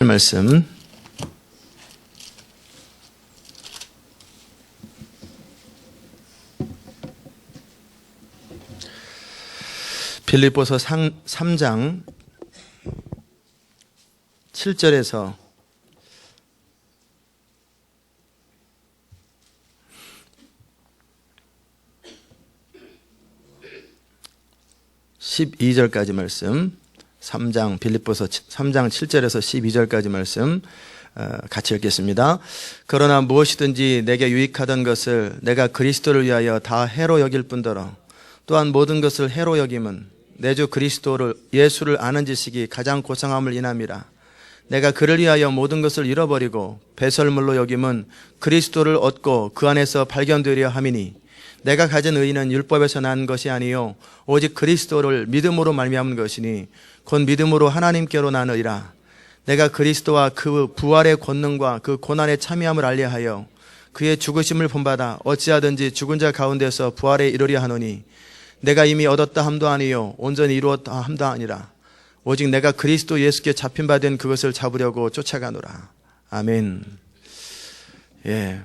말씀 빌립보서 3장 7절에서 12절까지 말씀, 3장 빌립보서 3장 7절에서 12절까지 말씀 같이 읽겠습니다. 그러나 무엇이든지 내게 유익하던 것을 내가 그리스도를 위하여 다 해로 여길 뿐더러 또한 모든 것을 해로 여김은 내 주 그리스도를 예수를 아는 지식이 가장 고상함을 인함이라. 내가 그를 위하여 모든 것을 잃어버리고 배설물로 여김은 그리스도를 얻고 그 안에서 발견되려 함이니 내가 가진 의의는 율법에서 난 것이 아니요 오직 그리스도를 믿음으로 말미암은 것이니 곧 믿음으로 하나님께로 난 의라. 내가 그리스도와 그 부활의 권능과 그 고난의 참여함을 알리하여 그의 죽으심을 본받아 어찌하든지 죽은 자 가운데서 부활에 이르려 하노니 내가 이미 얻었다 함도 아니요 온전히 이루었다 함도 아니라 오직 내가 그리스도 예수께 잡힌 바 된 그것을 잡으려고 쫓아가노라. 아멘. 예.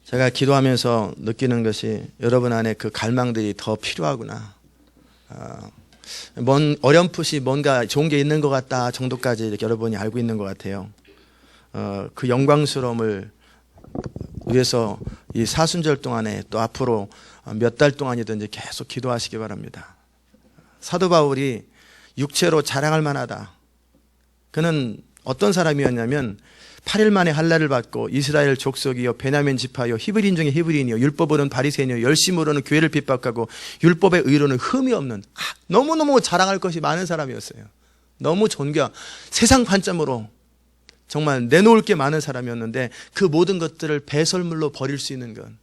제가 기도하면서 느끼는 것이 여러분 안에 그 갈망들이 더 필요하구나. 어렴풋이 뭔가 좋은 게 있는 것 같다 정도까지 이렇게 여러분이 알고 있는 것 같아요. 그 영광스러움을 위해서 이 사순절 동안에 또 앞으로 몇 달 동안이든지 계속 기도하시기 바랍니다. 사도 바울이 육체로 자랑할 만하다. 그는 어떤 사람이었냐면 8일 만에 할례를 받고 이스라엘 족속이요 베냐민 지파요 히브리인 중에 히브리인이요 율법으로는 바리새인이요 열심으로는 교회를 핍박하고 율법의 의로는 흠이 없는 너무너무 자랑할 것이 많은 사람이었어요. 너무 세상 관점으로 정말 내놓을 게 많은 사람이었는데 그 모든 것들을 배설물로 버릴 수 있는 건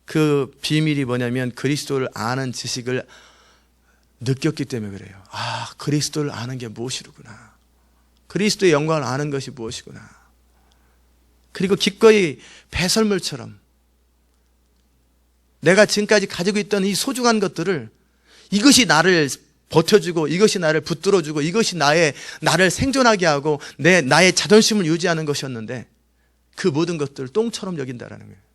그 비밀이 뭐냐면 그리스도를 아는 지식을 느꼈기 때문에 그래요. 그리스도를 아는 게 무엇이로구나. 그리스도의 영광을 아는 것이 무엇이구나. 그리고 기꺼이 배설물처럼 내가 지금까지 가지고 있던 이 소중한 것들을 이것이 나를 버텨주고 이것이 나를 붙들어주고 이것이 나를 생존하게 하고 나의 자존심을 유지하는 것이었는데 그 모든 것들을 똥처럼 여긴다라는 거예요.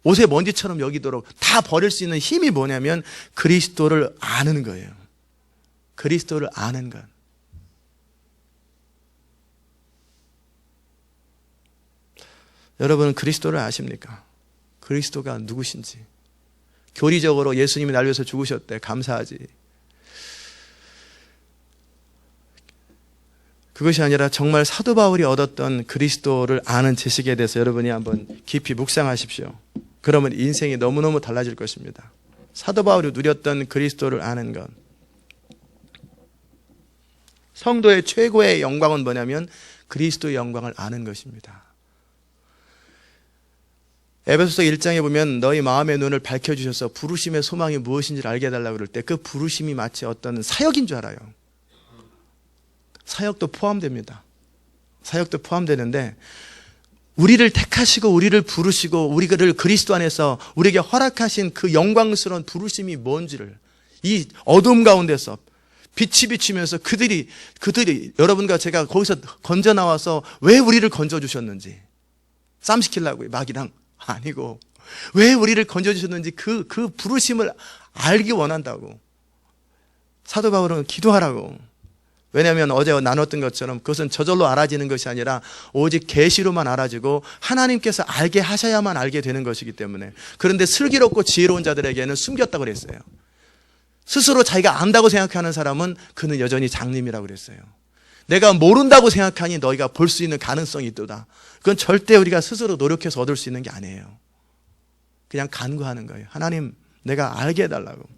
옷에 먼지처럼 여기도록 다 버릴 수 있는 힘이 뭐냐면 그리스도를 아는 거예요. 그리스도를 아는 것. 여러분은 그리스도를 아십니까? 그리스도가 누구신지. 교리적으로 예수님이 날 위해서 죽으셨대. 감사하지. 그것이 아니라 정말 사도 바울이 얻었던 그리스도를 아는 지식에 대해서 여러분이 한번 깊이 묵상하십시오. 그러면 인생이 너무너무 달라질 것입니다. 사도 바울이 누렸던 그리스도를 아는 것. 성도의 최고의 영광은 뭐냐면 그리스도의 영광을 아는 것입니다. 에베소서 1장에 보면 너희 마음의 눈을 밝혀주셔서 부르심의 소망이 무엇인지를 알게 해달라고 그럴 때 그 부르심이 마치 어떤 사역인 줄 알아요. 사역도 포함됩니다. 사역도 포함되는데 우리를 택하시고 우리를 부르시고 우리를 그리스도 안에서 우리에게 허락하신 그 영광스러운 부르심이 뭔지를 이 어둠 가운데서 빛이 비치면서 그들이 여러분과 제가 거기서 건져 나와서 왜 우리를 건져 주셨는지 쌈 시키려고요. 막이랑 아니고 왜 우리를 건져 주셨는지 그 부르심을 알기 원한다고. 사도 바울은 기도하라고. 왜냐하면 어제 나눴던 것처럼 그것은 저절로 알아지는 것이 아니라 오직 계시로만 알아지고 하나님께서 알게 하셔야만 알게 되는 것이기 때문에. 그런데 슬기롭고 지혜로운 자들에게는 숨겼다고 그랬어요. 스스로 자기가 안다고 생각하는 사람은 그는 여전히 장님이라고 그랬어요. 내가 모른다고 생각하니 너희가 볼 수 있는 가능성이 있도다. 그건 절대 우리가 스스로 노력해서 얻을 수 있는 게 아니에요. 그냥 간구하는 거예요. 하나님, 내가 알게 해달라고.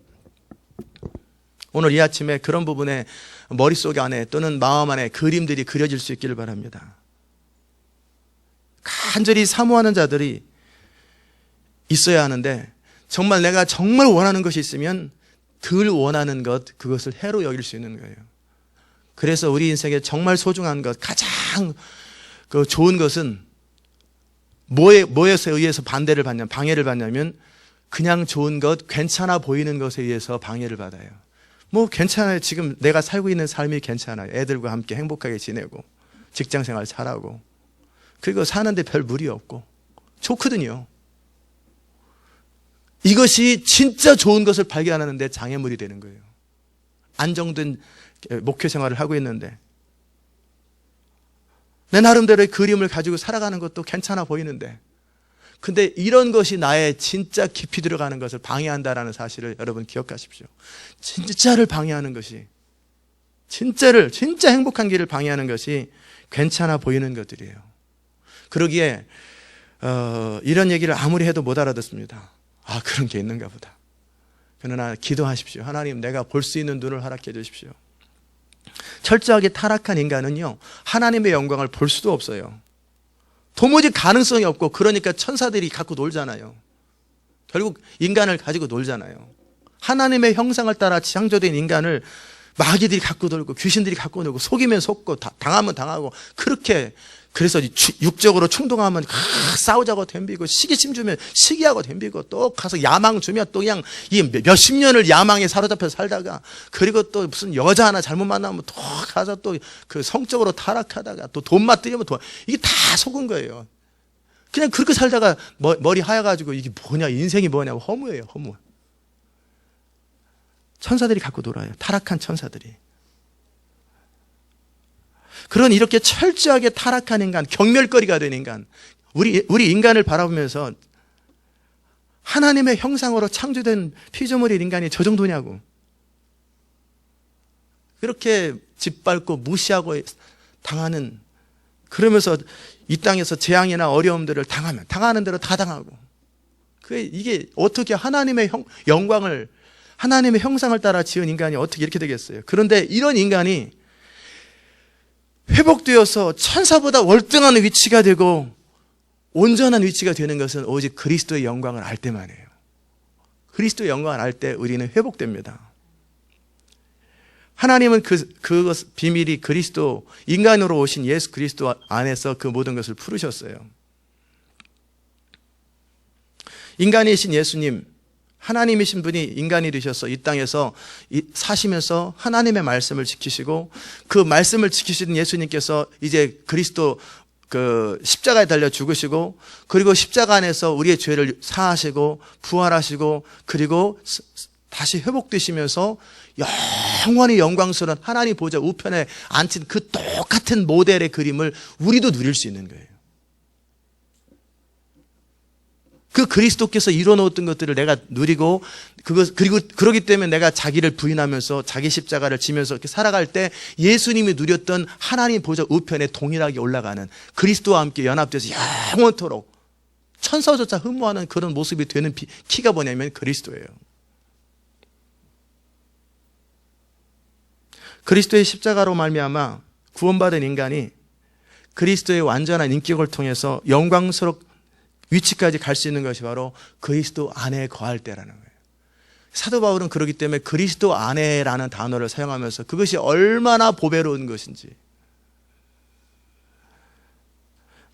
오늘 이 아침에 그런 부분에 머릿속 안에 또는 마음 안에 그림들이 그려질 수 있기를 바랍니다. 간절히 사모하는 자들이 있어야 하는데 정말 내가 정말 원하는 것이 있으면 덜 원하는 것, 그것을 해로 여길 수 있는 거예요. 그래서 우리 인생에 정말 소중한 것, 가장 좋은 것은 뭐에서 의해서 방해를 받냐면 그냥 좋은 것, 괜찮아 보이는 것에 의해서 방해를 받아요. 뭐 괜찮아요. 지금 내가 살고 있는 삶이 괜찮아요. 애들과 함께 행복하게 지내고 직장생활 잘하고 그리고 사는데 별 무리 없고 좋거든요. 이것이 진짜 좋은 것을 발견하는데 장애물이 되는 거예요. 안정된 목회 생활을 하고 있는데 내 나름대로의 그림을 가지고 살아가는 것도 괜찮아 보이는데 근데 이런 것이 나의 진짜 깊이 들어가는 것을 방해한다는 사실을 여러분 기억하십시오. 진짜를 방해하는 것이 진짜 행복한 길을 방해하는 것이 괜찮아 보이는 것들이에요. 그러기에 이런 얘기를 아무리 해도 못 알아듣습니다. 아, 그런 게 있는가 보다. 그러나 기도하십시오. 하나님, 내가 볼 수 있는 눈을 허락해 주십시오. 철저하게 타락한 인간은요, 하나님의 영광을 볼 수도 없어요. 도무지 가능성이 없고, 그러니까 천사들이 갖고 놀잖아요. 결국 인간을 가지고 놀잖아요. 하나님의 형상을 따라 창조된 인간을 마귀들이 갖고 놀고 귀신들이 갖고 놀고 속이면 속고 당하면 당하고 그렇게 그래서 육적으로 충동하면 싸우자고 덤비고 시기심 주면 시기하고 덤비고 또 가서 야망 주면 또 그냥 이 몇십 년을 야망에 사로잡혀 살다가 그리고 또 무슨 여자 하나 잘못 만나면 또 가서 또 그 성적으로 타락하다가 또 돈만 뜨려면 돈 이게 다 속은 거예요. 그냥 그렇게 살다가 머리 하여가지고 이게 뭐냐 인생이 뭐냐고 허무해요. 허무. 천사들이 갖고 놀아요. 타락한 천사들이. 그런 이렇게 철저하게 타락한 인간, 경멸거리가 된 인간, 우리 인간을 바라보면서 하나님의 형상으로 창조된 피조물인 인간이 저 정도냐고. 그렇게 짓밟고 무시하고 당하는, 그러면서 이 땅에서 재앙이나 어려움들을 당하면 당하는 대로 다 당하고. 이게 어떻게 하나님의 영광을, 하나님의 형상을 따라 지은 인간이 어떻게 이렇게 되겠어요? 그런데 이런 인간이 회복되어서 천사보다 월등한 위치가 되고 온전한 위치가 되는 것은 오직 그리스도의 영광을 알 때만이에요. 그리스도의 영광을 알 때 우리는 회복됩니다. 하나님은 그 비밀이 그리스도, 인간으로 오신 예수 그리스도 안에서 그 모든 것을 풀으셨어요. 인간이신 예수님, 하나님이신 분이 인간이 되셔서 이 땅에서 사시면서 하나님의 말씀을 지키시고 그 말씀을 지키시는 예수님께서 이제 그리스도 그 십자가에 달려 죽으시고 그리고 십자가 안에서 우리의 죄를 사하시고 부활하시고 그리고 다시 회복되시면서 영원히 영광스러운 하나님 보좌 우편에 앉힌 그 똑같은 모델의 그림을 우리도 누릴 수 있는 거예요. 그 그리스도께서 이뤄놓았던 것들을 내가 누리고 그리고 그러기 때문에 내가 자기를 부인하면서 자기 십자가를 지면서 이렇게 살아갈 때 예수님이 누렸던 하나님 보좌 우편에 동일하게 올라가는 그리스도와 함께 연합돼서 영원토록 천사조차 흠모하는 그런 모습이 되는 키가 뭐냐면 그리스도예요. 그리스도의 십자가로 말미암아 구원받은 인간이 그리스도의 완전한 인격을 통해서 영광스럽 위치까지 갈 수 있는 것이 바로 그리스도 안에 거할 때라는 거예요. 사도 바울은 그렇기 때문에 그리스도 안에라는 단어를 사용하면서 그것이 얼마나 보배로운 것인지.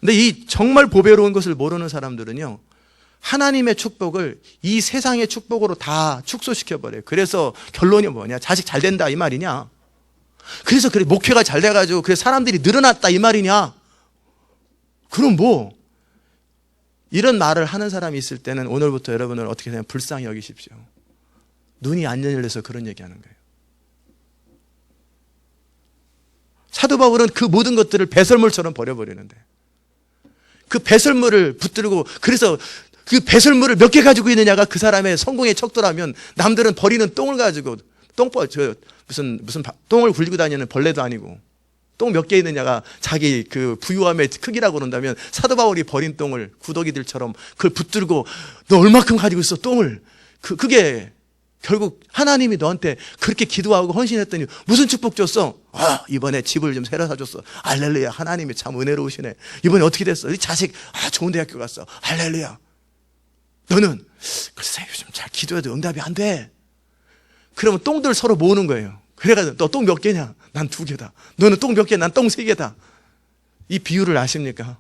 근데 이 정말 보배로운 것을 모르는 사람들은요, 하나님의 축복을 이 세상의 축복으로 다 축소시켜버려요. 그래서 결론이 뭐냐? 자식 잘 된다 이 말이냐? 그래서 그래 목회가 잘 돼가지고 그래서 사람들이 늘어났다 이 말이냐? 그럼 뭐? 이런 말을 하는 사람이 있을 때는 오늘부터 여러분을 어떻게 되면 불쌍히 여기십시오. 눈이 안 열려서 그런 얘기하는 거예요. 사도 바울은 그 모든 것들을 배설물처럼 버려버리는데 그 배설물을 붙들고 그래서 그 배설물을 몇 개 가지고 있느냐가 그 사람의 성공의 척도라면 남들은 버리는 똥을 가지고 무슨 똥을 굴리고 다니는 벌레도 아니고 똥 몇 개 있느냐가 자기 그 부유함의 크기라고 그런다면 사도 바울이 버린 똥을 구더기들처럼 그걸 붙들고 너 얼마큼 가지고 있어 똥을 그게 결국 하나님이 너한테 그렇게 기도하고 헌신했더니 무슨 축복 줬어? 아 이번에 집을 좀 새로 사줬어. 할렐루야 하나님이 참 은혜로우시네. 이번에 어떻게 됐어? 이 자식 좋은 대학교 갔어. 할렐루야. 너는 글쎄 요즘 잘 기도해도 응답이 안 돼. 그러면 똥들 서로 모으는 거예요. 그래가지고 너 똥 몇 개냐? 난 2개다. 너는 똥 몇 개? 난 똥 3개다. 이 비유를 아십니까?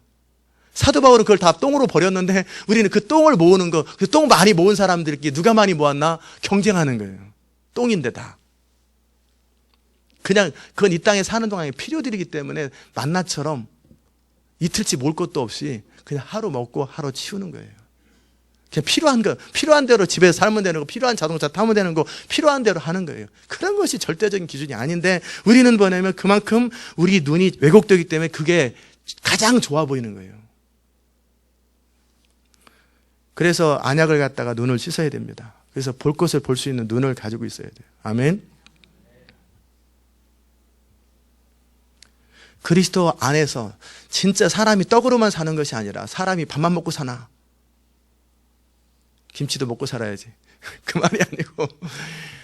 사도 바울은 그걸 다 똥으로 버렸는데 우리는 그 똥을 모으는 거, 그 똥 많이 모은 사람들끼리 누가 많이 모았나? 경쟁하는 거예요. 똥인데 다. 그냥 그건 이 땅에 사는 동안에 필요들이기 때문에 만나처럼 이틀치 몰 것도 없이 그냥 하루 먹고 하루 치우는 거예요. 그냥 필요한 거, 필요한 대로 집에서 살면 되는 거, 필요한 자동차 타면 되는 거, 필요한 대로 하는 거예요. 그런 것이 절대적인 기준이 아닌데 우리는 뭐냐면 그만큼 우리 눈이 왜곡되기 때문에 그게 가장 좋아 보이는 거예요. 그래서 안약을 갖다가 눈을 씻어야 됩니다. 그래서 볼 것을 볼 수 있는 눈을 가지고 있어야 돼요. 아멘. 그리스도 안에서 진짜 사람이 떡으로만 사는 것이 아니라 사람이 밥만 먹고 사나? 김치도 먹고 살아야지. 그 말이 아니고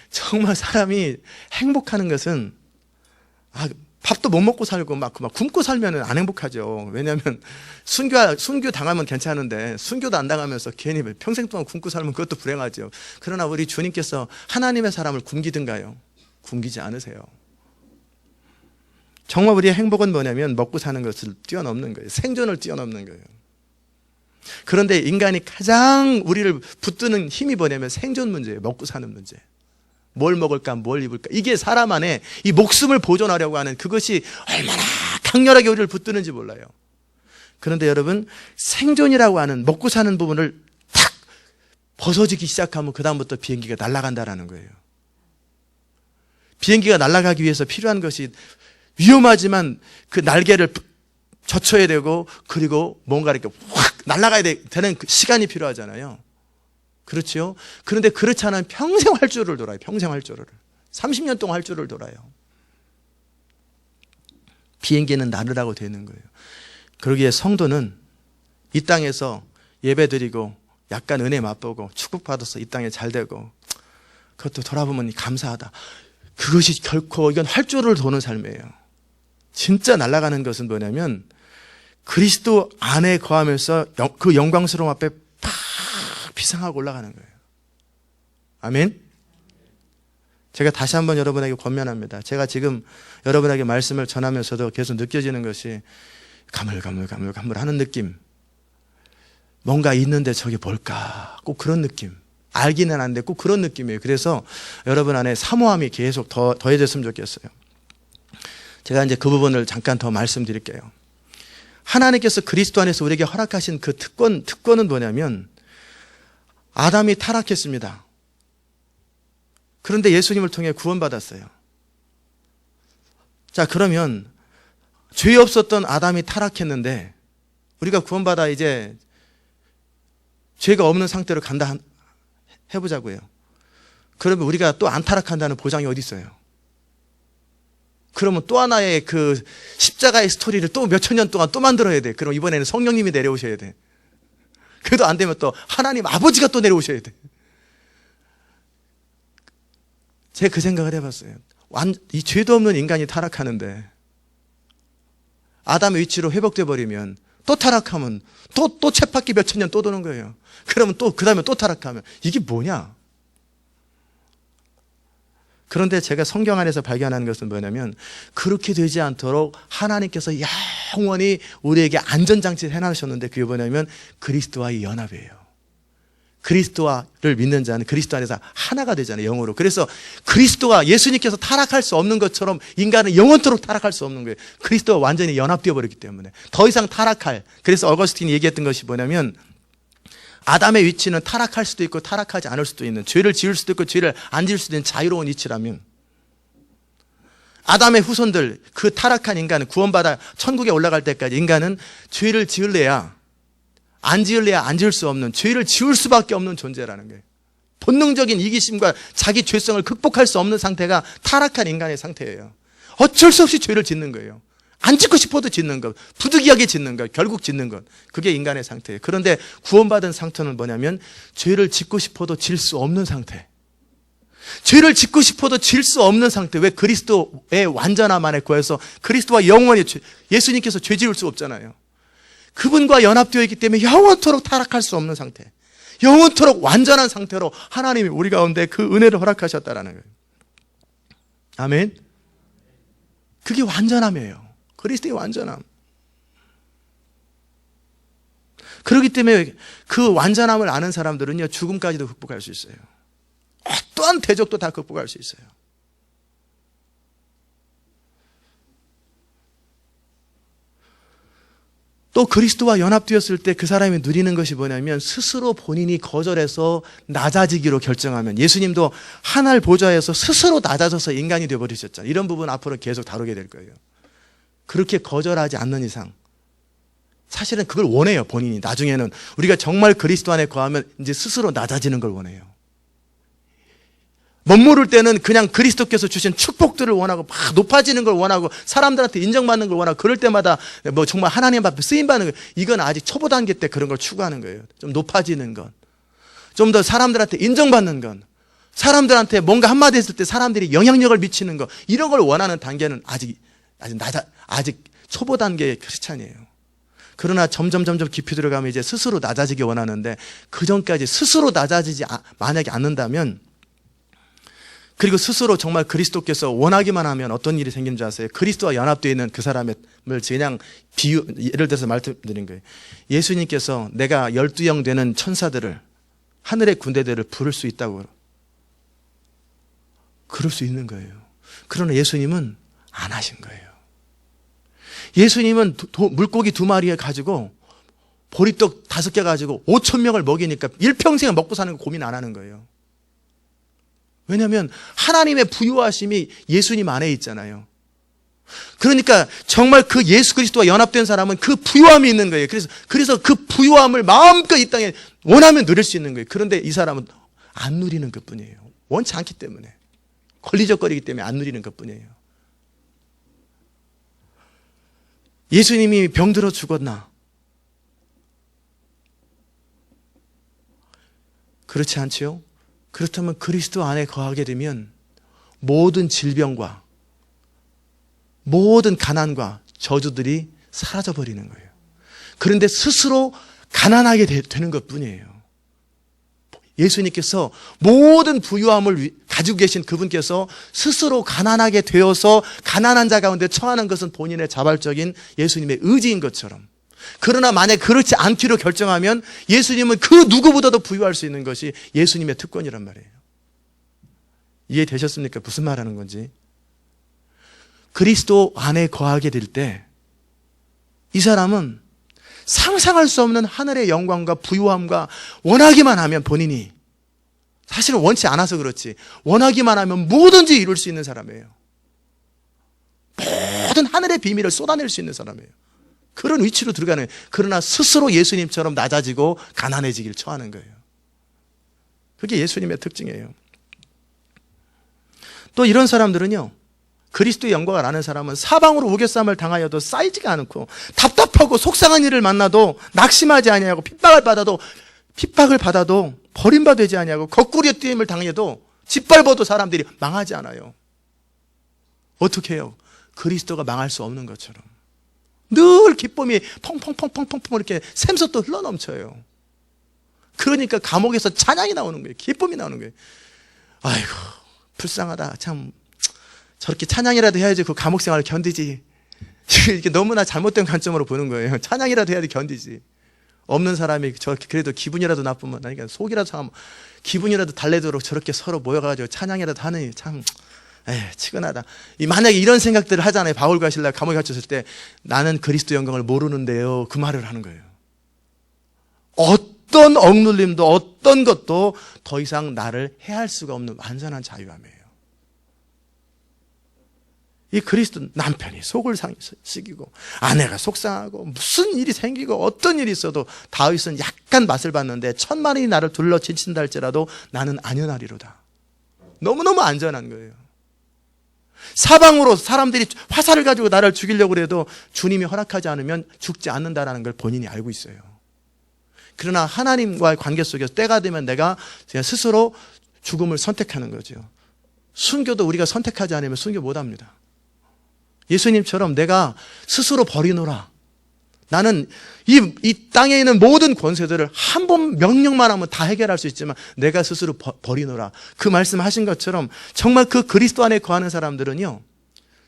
정말 사람이 행복하는 것은 밥도 못 먹고 살고 막 굶고 살면 안 행복하죠. 왜냐하면 순교 당하면 괜찮은데 순교도 안 당하면서 괜히 평생 동안 굶고 살면 그것도 불행하죠. 그러나 우리 주님께서 하나님의 사람을 굶기든가요? 굶기지 않으세요. 정말 우리의 행복은 뭐냐면 먹고 사는 것을 뛰어넘는 거예요. 생존을 뛰어넘는 거예요. 그런데 인간이 가장 우리를 붙드는 힘이 뭐냐면 생존 문제예요. 먹고 사는 문제. 뭘 먹을까, 뭘 입을까. 이게 사람 안에 이 목숨을 보존하려고 하는 그것이 얼마나 강렬하게 우리를 붙드는지 몰라요. 그런데 여러분, 생존이라고 하는 먹고 사는 부분을 탁 벗어지기 시작하면 그다음부터 비행기가 날아간다라는 거예요. 비행기가 날아가기 위해서 필요한 것이 위험하지만 그 날개를 젖혀야 되고 그리고 뭔가 이렇게 확 날아가야 되는 시간이 필요하잖아요. 그렇죠? 그런데 그렇지 않으면 평생 활주로를 돌아요. 평생 활주로를. 30년 동안 활주로를 돌아요. 비행기는 나르라고 되는 거예요. 그러기에 성도는 이 땅에서 예배드리고 약간 은혜 맛보고 축복받아서 이 땅에 잘 되고 그것도 돌아보면 감사하다. 그것이 결코 이건 활주로를 도는 삶이에요. 진짜 날아가는 것은 뭐냐면 그리스도 안에 거하면서 그 영광스러움 앞에 팍 비상하고 올라가는 거예요. 아멘. 제가 다시 한번 여러분에게 권면합니다. 제가 지금 여러분에게 말씀을 전하면서도 계속 느껴지는 것이 가물가물하는 느낌. 뭔가 있는데 저게 뭘까? 꼭 그런 느낌. 알기는 하는데 꼭 그런 느낌이에요. 그래서 여러분 안에 사모함이 계속 더해졌으면 좋겠어요. 제가 이제 그 부분을 잠깐 더 말씀드릴게요. 하나님께서 그리스도 안에서 우리에게 허락하신 그 특권은 뭐냐면 아담이 타락했습니다. 그런데 예수님을 통해 구원받았어요. 자, 그러면 죄 없었던 아담이 타락했는데 우리가 구원받아 이제 죄가 없는 상태로 간다 해보자고요. 그러면 우리가 또 안 타락한다는 보장이 어디 있어요? 그러면 또 하나의 그 십자가의 스토리를 또 몇천 년 동안 또 만들어야 돼. 그럼 이번에는 성령님이 내려오셔야 돼. 그래도 안 되면 또 하나님 아버지가 또 내려오셔야 돼. 제가 그 생각을 해봤어요. 이 죄도 없는 인간이 타락하는데 아담의 위치로 회복돼 버리면 또 타락하면 또 쳇바퀴 몇천 년 또 도는 거예요. 그러면 또 그 다음에 또 타락하면 이게 뭐냐? 그런데 제가 성경 안에서 발견하는 것은 뭐냐면 그렇게 되지 않도록 하나님께서 영원히 우리에게 안전장치를 해놓으셨는데 그게 뭐냐면 그리스도와의 연합이에요. 그리스도를 믿는 자는 그리스도 안에서 하나가 되잖아요. 영으로. 그래서 그리스도와 예수님께서 타락할 수 없는 것처럼 인간은 영원토록 타락할 수 없는 거예요. 그리스도와 완전히 연합되어 버렸기 때문에 더 이상 그래서 어거스틴이 얘기했던 것이 뭐냐면 아담의 위치는 타락할 수도 있고 타락하지 않을 수도 있는, 죄를 지을 수도 있고 죄를 안 지을 수도 있는 자유로운 위치라면 아담의 후손들, 그 타락한 인간은 구원받아 천국에 올라갈 때까지 인간은 죄를 지을래야 안 지을래야 안 지을 수 없는, 죄를 지을 수밖에 없는 존재라는 거예요. 본능적인 이기심과 자기 죄성을 극복할 수 없는 상태가 타락한 인간의 상태예요. 어쩔 수 없이 죄를 짓는 거예요. 안 짓고 싶어도 짓는 것, 부득이하게 짓는 것, 결국 짓는 것. 그게 인간의 상태예요. 그런데 구원받은 상태는 뭐냐면 죄를 짓고 싶어도 질 수 없는 상태. 죄를 짓고 싶어도 질 수 없는 상태. 왜? 그리스도의 완전함 안에 거해서 그리스도와 영원히 예수님께서 죄 지을 수 없잖아요. 그분과 연합되어 있기 때문에 영원토록 타락할 수 없는 상태, 영원토록 완전한 상태로 하나님이 우리 가운데 그 은혜를 허락하셨다라는 거예요. 아멘. 그게 완전함이에요. 그리스도의 완전함. 그렇기 때문에 그 완전함을 아는 사람들은요, 죽음까지도 극복할 수 있어요. 어떠한 대적도 다 극복할 수 있어요. 또 그리스도와 연합되었을 때 그 사람이 누리는 것이 뭐냐면 스스로 본인이 거절해서 낮아지기로 결정하면, 예수님도 하늘 보좌에서 스스로 낮아져서 인간이 되어버리셨잖아요. 이런 부분 앞으로 계속 다루게 될 거예요. 그렇게 거절하지 않는 이상 사실은 그걸 원해요. 본인이 나중에는 우리가 정말 그리스도 안에 거하면 이제 스스로 낮아지는 걸 원해요. 멋모를 때는 그냥 그리스도께서 주신 축복들을 원하고 막 높아지는 걸 원하고 사람들한테 인정받는 걸 원하고, 그럴 때마다 뭐 정말 하나님 앞에 쓰임받는 거예요. 이건 아직 초보 단계 때 그런 걸 추구하는 거예요. 좀 높아지는 건, 좀 더 사람들한테 인정받는 건, 사람들한테 뭔가 한마디 했을 때 사람들이 영향력을 미치는 거, 이런 걸 원하는 단계는 아직 초보 단계의 크리스찬이에요. 그러나 점점 깊이 들어가면 이제 스스로 낮아지기 원하는데, 그 전까지 스스로 낮아지지 만약에 않는다면, 그리고 스스로 정말 그리스도께서 원하기만 하면 어떤 일이 생긴 줄 아세요? 그리스도와 연합되어 있는 그 사람을 그냥 예를 들어서 말씀드린 거예요. 예수님께서 내가 12영 되는 천사들을, 하늘의 군대들을 부를 수 있다고, 그럴 수 있는 거예요. 그러나 예수님은 안 하신 거예요. 예수님은 물고기 2마리에 가지고 보리떡 5개 가지고 5,000명을 먹이니까 일평생 먹고 사는 거 고민 안 하는 거예요. 왜냐하면 하나님의 부유하심이 예수님 안에 있잖아요. 그러니까 정말 그 예수 그리스도와 연합된 사람은 그 부유함이 있는 거예요. 그래서 그 부유함을 마음껏 이 땅에 원하면 누릴 수 있는 거예요. 그런데 이 사람은 안 누리는 것뿐이에요. 원치 않기 때문에, 걸리적거리기 때문에 안 누리는 것뿐이에요. 예수님이 병들어 죽었나? 그렇지 않지요? 그렇다면 그리스도 안에 거하게 되면 모든 질병과 모든 가난과 저주들이 사라져버리는 거예요. 그런데 스스로 가난하게 되는 것뿐이에요. 예수님께서 모든 부유함을 가지고 계신 그분께서 스스로 가난하게 되어서 가난한 자 가운데 처하는 것은 본인의 자발적인 예수님의 의지인 것처럼, 그러나 만약 그렇지 않기로 결정하면 예수님은 그 누구보다도 부유할 수 있는 것이 예수님의 특권이란 말이에요. 이해되셨습니까? 무슨 말하는 건지. 그리스도 안에 거하게 될 때 이 사람은 상상할 수 없는 하늘의 영광과 부유함과, 원하기만 하면 본인이, 사실은 원치 않아서 그렇지 원하기만 하면 뭐든지 이룰 수 있는 사람이에요. 모든 하늘의 비밀을 쏟아낼 수 있는 사람이에요. 그런 위치로 들어가는 거예요. 그러나 스스로 예수님처럼 낮아지고 가난해지기를 처하는 거예요. 그게 예수님의 특징이에요. 또 이런 사람들은요, 그리스도의 영광을 아는 사람은 사방으로 우겨쌈을 당하여도 쌓이지가 않고, 답답하고 속상한 일을 만나도 낙심하지 아니하고, 핍박을 받아도 버림받지 아니하고, 거꾸로 뛰임을 당해도 짓밟아도 사람들이 망하지 않아요. 어떻게 해요? 그리스도가 망할 수 없는 것처럼 늘 기쁨이 펑펑펑펑펑 이렇게 샘솟도 흘러넘쳐요. 그러니까 감옥에서 찬양이 나오는 거예요. 기쁨이 나오는 거예요. 아이고 불쌍하다. 참 저렇게 찬양이라도 해야지 그 감옥 생활을 견디지. 이렇게 너무나 잘못된 관점으로 보는 거예요. 찬양이라도 해야지 견디지. 없는 사람이 저렇게 그래도 기분이라도 나쁘면, 그러니까 속이라도 참 기분이라도 달래도록 저렇게 서로 모여가지고 찬양이라도 하느니 참 치근하다. 만약에 이런 생각들을 하잖아요. 바울과 실라 감옥에 갇혔을 때, 나는 그리스도 영광을 모르는데요, 그 말을 하는 거예요. 어떤 억눌림도 어떤 것도 더 이상 나를 해할 수가 없는 완전한 자유함이에요. 이 그리스도, 남편이 속을 썩이고 아내가 속상하고 무슨 일이 생기고 어떤 일이 있어도 다윗은 약간 맛을 봤는데 1000만이 나를 둘러 지친다 할지라도 나는 안연하리로다. 너무너무 안전한 거예요. 사방으로 사람들이 화살을 가지고 나를 죽이려고 해도 주님이 허락하지 않으면 죽지 않는다는 걸 본인이 알고 있어요. 그러나 하나님과의 관계 속에서 때가 되면 내가 스스로 죽음을 선택하는 거죠. 순교도 우리가 선택하지 않으면 순교 못합니다. 예수님처럼 내가 스스로 버리노라. 나는 이 땅에 있는 모든 권세들을 한 번 명령만 하면 다 해결할 수 있지만 내가 스스로 버리노라. 그 말씀하신 것처럼 정말 그 그리스도 안에 거하는 사람들은요,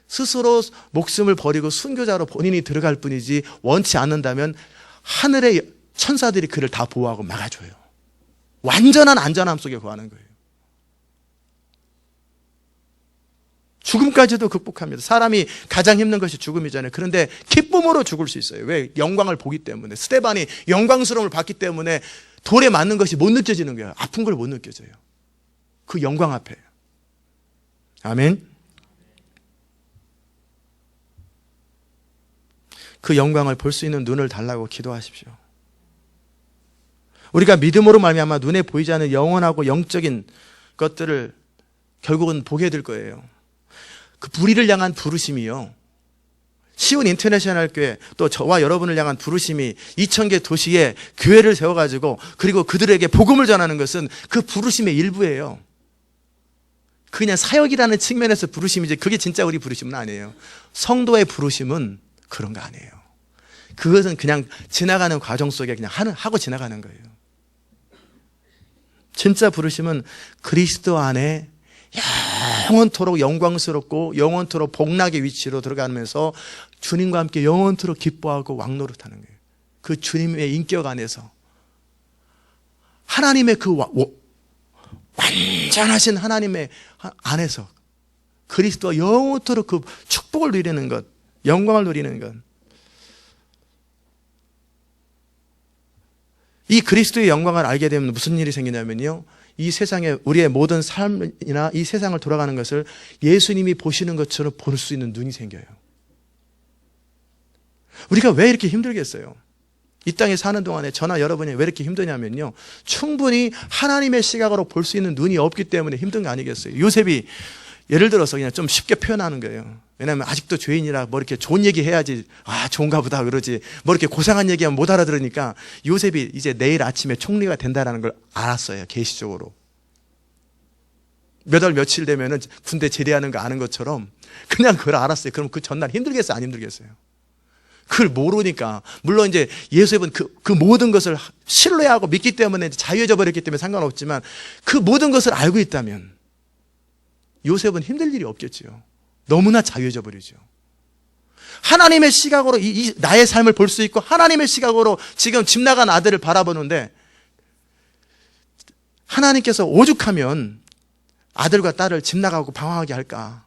스스로 목숨을 버리고 순교자로 본인이 들어갈 뿐이지, 원치 않는다면 하늘의 천사들이 그를 다 보호하고 막아줘요. 완전한 안전함 속에 거하는 거예요. 죽음까지도 극복합니다. 사람이 가장 힘든 것이 죽음이잖아요. 그런데 기쁨으로 죽을 수 있어요. 왜? 영광을 보기 때문에. 스데반이 영광스러움을 받기 때문에 돌에 맞는 것이 못 느껴지는 거예요. 아픈 걸 못 느껴져요. 그 영광 앞에. 아멘. 그 영광을 볼 수 있는 눈을 달라고 기도하십시오. 우리가 믿음으로 말미암아 눈에 보이지 않는 영원하고 영적인 것들을 결국은 보게 될 거예요. 그 불의를 향한 부르심이요. 시온 인터내셔널 교회, 또 저와 여러분을 향한 부르심이 2000개 도시에 교회를 세워가지고 그리고 그들에게 복음을 전하는 것은 그 부르심의 일부예요. 그냥 사역이라는 측면에서 부르심이지 그게 진짜 우리 부르심은 아니에요. 성도의 부르심은 그런 거 아니에요. 그것은 그냥 지나가는 과정 속에 그냥 하고 지나가는 거예요. 진짜 부르심은 그리스도 안에 영원토록 영광스럽고 영원토록 복락의 위치로 들어가면서 주님과 함께 영원토록 기뻐하고 왕노릇하는 거예요. 그 주님의 인격 안에서 하나님의 그 완전하신 하나님의 안에서 그리스도와 영원토록 그 축복을 누리는 것, 영광을 누리는 것. 이 그리스도의 영광을 알게 되면 무슨 일이 생기냐면요, 이 세상에 우리의 모든 삶이나 이 세상을 돌아가는 것을 예수님이 보시는 것처럼 볼 수 있는 눈이 생겨요. 우리가 왜 이렇게 힘들겠어요? 이 땅에 사는 동안에 저나 여러분이 왜 이렇게 힘드냐면요, 충분히 하나님의 시각으로 볼 수 있는 눈이 없기 때문에 힘든 거 아니겠어요? 요셉이 예를 들어서 그냥 좀 쉽게 표현하는 거예요. 왜냐하면 아직도 죄인이라 뭐 이렇게 좋은 얘기 해야지 좋은가 보다 그러지, 뭐 이렇게 고상한 얘기하면 못 알아들으니까 요셉이 이제 내일 아침에 총리가 된다는 걸 알았어요. 계시적으로 몇 월 며칠 되면은 군대 제대하는 거 아는 것처럼 그냥 그걸 알았어요. 그럼 그 전날 힘들겠어요? 안 힘들겠어요? 그걸 모르니까, 물론 이제 요셉은 그 모든 것을 신뢰하고 믿기 때문에 자유해져 버렸기 때문에 상관없지만 그 모든 것을 알고 있다면 요셉은 힘들 일이 없겠지요. 너무나 자유해져 버리죠. 하나님의 시각으로 나의 삶을 볼 수 있고 하나님의 시각으로 지금 집 나간 아들을 바라보는데, 하나님께서 오죽하면 아들과 딸을 집 나가고 방황하게 할까?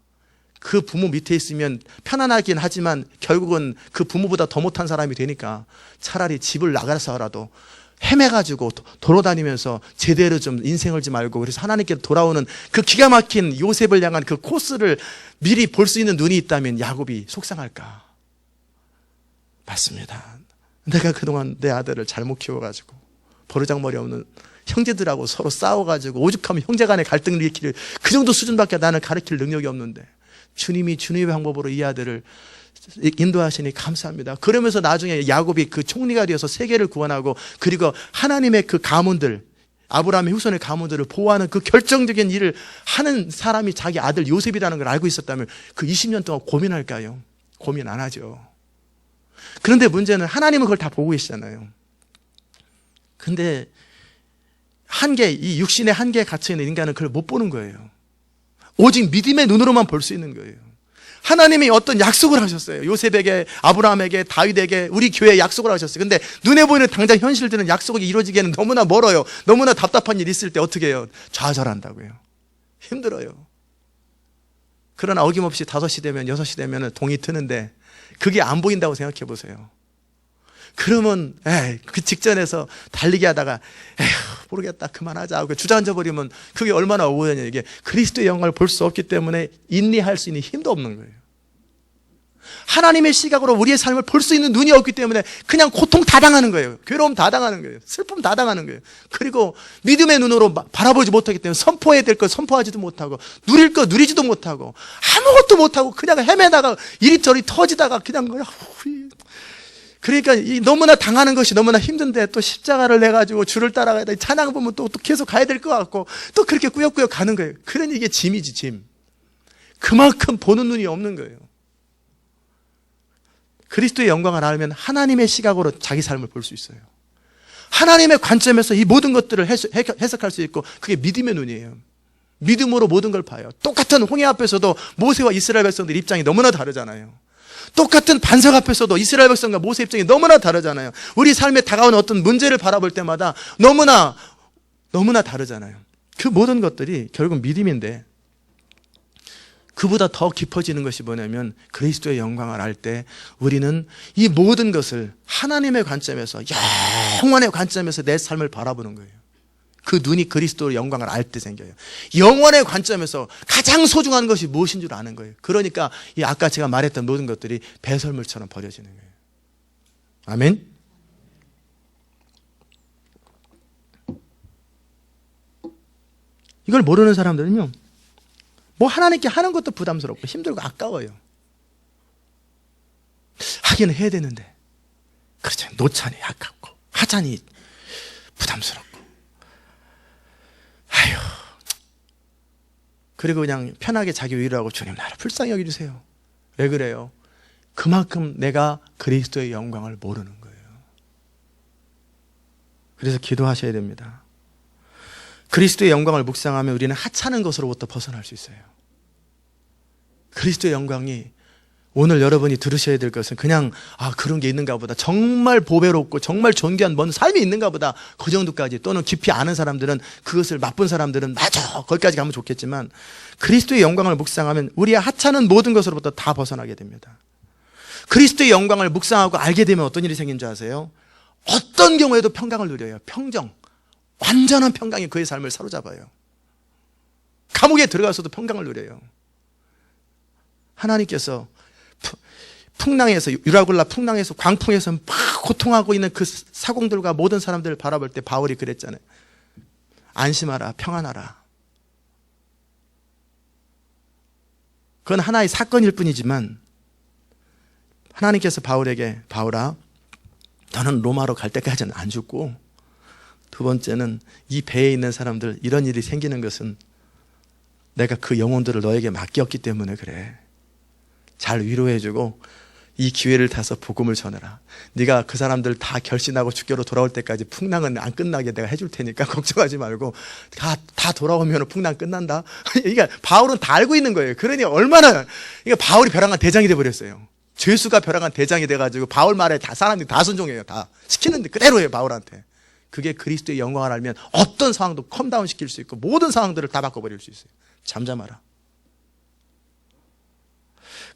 그 부모 밑에 있으면 편안하긴 하지만 결국은 그 부모보다 더 못한 사람이 되니까 차라리 집을 나가서라도 헤매가지고 돌아다니면서 제대로 좀 인생을 좀 알고, 그래서 하나님께 돌아오는 그 기가 막힌 요셉을 향한 그 코스를 미리 볼 수 있는 눈이 있다면 야곱이 속상할까? 맞습니다. 내가 그동안 내 아들을 잘못 키워가지고 버르장머리 없는 형제들하고 서로 싸워가지고 오죽하면 형제간의 갈등을 일으킬 그 정도 수준밖에 나는 가르칠 능력이 없는데 주님이 주님의 방법으로 이 아들을 인도하시니 감사합니다. 그러면서 나중에 야곱이 그 총리가 되어서 세계를 구원하고, 그리고 하나님의 그 가문들, 아브라함의 후손의 가문들을 보호하는 그 결정적인 일을 하는 사람이 자기 아들 요셉이라는 걸 알고 있었다면 그 20년 동안 고민할까요? 고민 안 하죠. 그런데 문제는 하나님은 그걸 다 보고 계시잖아요. 근데 이 육신의 한계에 갇혀있는 인간은 그걸 못 보는 거예요. 오직 믿음의 눈으로만 볼 수 있는 거예요. 하나님이 어떤 약속을 하셨어요. 요셉에게, 아브라함에게, 다윗에게, 우리 교회에 약속을 하셨어요. 근데 눈에 보이는 당장 현실들은 약속이 이루어지기에는 너무나 멀어요. 너무나 답답한 일이 있을 때 어떻게 해요? 좌절한다고요. 힘들어요. 그러나 어김없이 5시 되면 6시 되면 동이 트는데 그게 안 보인다고 생각해 보세요. 그러면 그 직전에서 달리기 하다가 모르겠다 그만하자 하고 주저앉아 버리면 그게 얼마나 오해냐. 이게 그리스도의 영광을 볼 수 없기 때문에 인내할 수 있는 힘도 없는 거예요. 하나님의 시각으로 우리의 삶을 볼 수 있는 눈이 없기 때문에 그냥 고통 다 당하는 거예요. 괴로움 다 당하는 거예요. 슬픔 다 당하는 거예요. 그리고 믿음의 눈으로 바라보지 못하기 때문에 선포해야 될 것 선포하지도 못하고 누릴 것 누리지도 못하고 아무것도 못하고 그냥 헤매다가 이리저리 터지다가 그냥 그러니까 너무나 당하는 것이 너무나 힘든데 또 십자가를 내가지고 주를 따라가야 돼. 찬양 보면 또 계속 가야 될 것 같고 또 그렇게 꾸역꾸역 가는 거예요. 그러니 이게 짐이지, 짐. 그만큼 보는 눈이 없는 거예요. 그리스도의 영광을 알면 하나님의 시각으로 자기 삶을 볼 수 있어요. 하나님의 관점에서 이 모든 것들을 해석할 수 있고, 그게 믿음의 눈이에요. 믿음으로 모든 걸 봐요. 똑같은 홍해 앞에서도 모세와 이스라엘 백성들 입장이 너무나 다르잖아요. 똑같은 반석 앞에서도 이스라엘 백성과 모세 입장이 너무나 다르잖아요. 우리 삶에 다가오는 어떤 문제를 바라볼 때마다 너무나 다르잖아요. 그 모든 것들이 결국 믿음인데, 그보다 더 깊어지는 것이 뭐냐면 그리스도의 영광을 알 때 우리는 이 모든 것을 하나님의 관점에서, 영원의 관점에서 내 삶을 바라보는 거예요. 그 눈이 그리스도의 영광을 알 때 생겨요. 영원의 관점에서 가장 소중한 것이 무엇인 줄 아는 거예요. 그러니까 이 아까 제가 말했던 모든 것들이 배설물처럼 버려지는 거예요. 아멘. 이걸 모르는 사람들은요, 뭐 하나님께 하는 것도 부담스럽고 힘들고 아까워요. 하기는 해야 되는데, 그렇죠. 놓자니 아깝고 하자니 부담스럽고, 아휴. 그리고 그냥 편하게 자기 위로하고 주님 나를 불쌍히 여겨주세요. 왜 그래요? 그만큼 내가 그리스도의 영광을 모르는 거예요. 그래서 기도하셔야 됩니다. 그리스도의 영광을 묵상하면 우리는 하찮은 것으로부터 벗어날 수 있어요. 그리스도의 영광이, 오늘 여러분이 들으셔야 될 것은 그냥 그런 게 있는가 보다, 정말 보배롭고 정말 존귀한 뭔 삶이 있는가 보다, 그 정도까지, 또는 깊이 아는 사람들은, 그것을 맛본 사람들은 맞아 거기까지 가면 좋겠지만, 그리스도의 영광을 묵상하면 우리의 하찮은 모든 것으로부터 다 벗어나게 됩니다. 그리스도의 영광을 묵상하고 알게 되면 어떤 일이 생긴 줄 아세요? 어떤 경우에도 평강을 누려요. 평정, 완전한 평강이 그의 삶을 사로잡아요. 감옥에 들어가서도 평강을 누려요. 하나님께서 풍랑에서, 유라굴라 풍랑에서, 광풍에서 막 고통하고 있는 그 사공들과 모든 사람들을 바라볼 때 바울이 그랬잖아요. 안심하라, 평안하라. 그건 하나의 사건일 뿐이지만 하나님께서 바울에게, 바울아, 너는 로마로 갈 때까지는 안 죽고, 두 번째는 이 배에 있는 사람들, 이런 일이 생기는 것은 내가 그 영혼들을 너에게 맡겼기 때문에 그래. 잘 위로해주고 이 기회를 타서 복음을 전해라. 네가 그 사람들 다 결신하고 주께로 돌아올 때까지 풍랑은 안 끝나게 내가 해줄 테니까 걱정하지 말고, 다 돌아오면 풍랑 끝난다. 그러니까 바울은 다 알고 있는 거예요. 그러니 얼마나, 그러니까 바울이 벼랑간 대장이 돼버렸어요. 죄수가 벼랑간 대장이 돼가지고 바울 말에 다 사람들이 다 순종해요. 다 시키는데 그대로 해요, 바울한테. 그게 그리스도의 영광을 알면 어떤 상황도 컴다운 시킬 수 있고 모든 상황들을 다 바꿔버릴 수 있어요. 잠잠하라.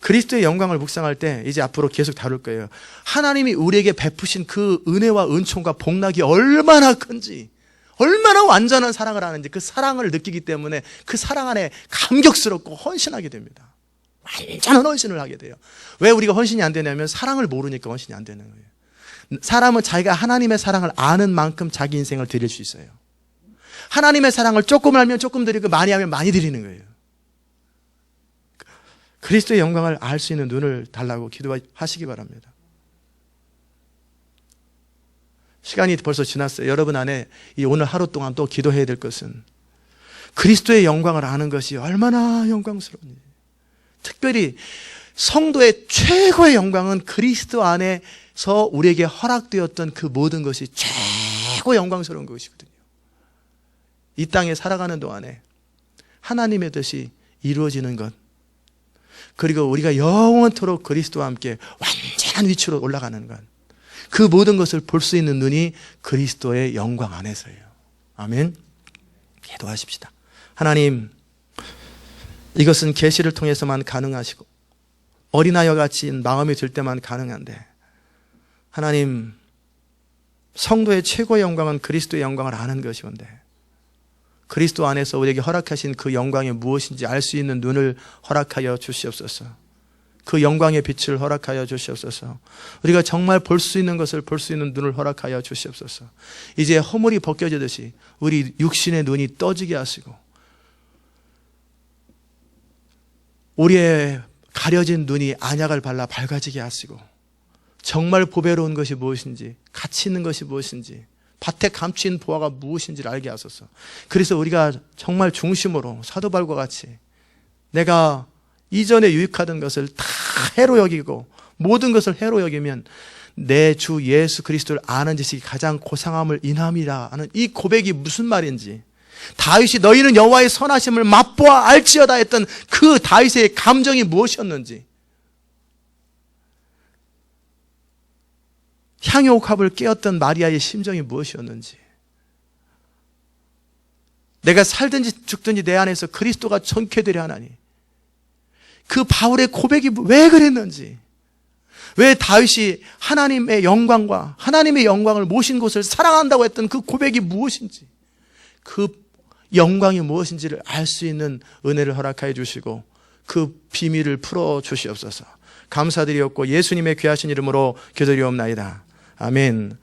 그리스도의 영광을 묵상할 때 이제 앞으로 계속 다룰 거예요. 하나님이 우리에게 베푸신 그 은혜와 은총과 복락이 얼마나 큰지, 얼마나 완전한 사랑을 하는지, 그 사랑을 느끼기 때문에 그 사랑 안에 감격스럽고 헌신하게 됩니다. 완전한 헌신을 하게 돼요. 왜 우리가 헌신이 안 되냐면 사랑을 모르니까 헌신이 안 되는 거예요. 사람은 자기가 하나님의 사랑을 아는 만큼 자기 인생을 드릴 수 있어요. 하나님의 사랑을 조금 알면 조금 드리고 많이 하면 많이 드리는 거예요. 그리스도의 영광을 알 수 있는 눈을 달라고 기도하시기 바랍니다. 시간이 벌써 지났어요. 여러분 안에 이 오늘 하루 동안 또 기도해야 될 것은 그리스도의 영광을 아는 것이 얼마나 영광스러운지. 특별히 성도의 최고의 영광은 그리스도 안에서 우리에게 허락되었던 그 모든 것이 최고 영광스러운 것이거든요. 이 땅에 살아가는 동안에 하나님의 뜻이 이루어지는 것, 그리고 우리가 영원토록 그리스도와 함께 완전한 위치로 올라가는 것, 그 모든 것을 볼 수 있는 눈이 그리스도의 영광 안에서예요. 아멘. 기도하십시다. 하나님, 이것은 계시를 통해서만 가능하시고 어린아이와 같이 마음이 들 때만 가능한데, 하나님, 성도의 최고의 영광은 그리스도의 영광을 아는 것이온데, 그리스도 안에서 우리에게 허락하신 그 영광이 무엇인지 알 수 있는 눈을 허락하여 주시옵소서. 그 영광의 빛을 허락하여 주시옵소서. 우리가 정말 볼 수 있는 것을 볼 수 있는 눈을 허락하여 주시옵소서. 이제 허물이 벗겨지듯이 우리 육신의 눈이 떠지게 하시고, 우리의 가려진 눈이 안약을 발라 밝아지게 하시고, 정말 보배로운 것이 무엇인지, 가치 있는 것이 무엇인지, 밭에 감추인 보화가 무엇인지를 알게 하소서. 그래서 우리가 정말 중심으로 사도 바울과 같이 내가 이전에 유익하던 것을 다 해로 여기고 모든 것을 해로 여기면 내 주 예수 그리스도를 아는 지식이 가장 고상함을 인함이라 하는 이 고백이 무슨 말인지, 다윗이 너희는 여호와의 선하심을 맛보아 알지어다 했던 그 다윗의 감정이 무엇이었는지, 향유옥합을 깨었던 마리아의 심정이 무엇이었는지, 내가 살든지 죽든지 내 안에서 그리스도가 전케되려 하나니 그 바울의 고백이 왜 그랬는지, 왜 다윗이 하나님의 영광과 하나님의 영광을 모신 곳을 사랑한다고 했던 그 고백이 무엇인지, 그 영광이 무엇인지를 알 수 있는 은혜를 허락하여 주시고 그 비밀을 풀어 주시옵소서. 감사드리옵고 예수님의 귀하신 이름으로 기도드리옵나이다. 아멘.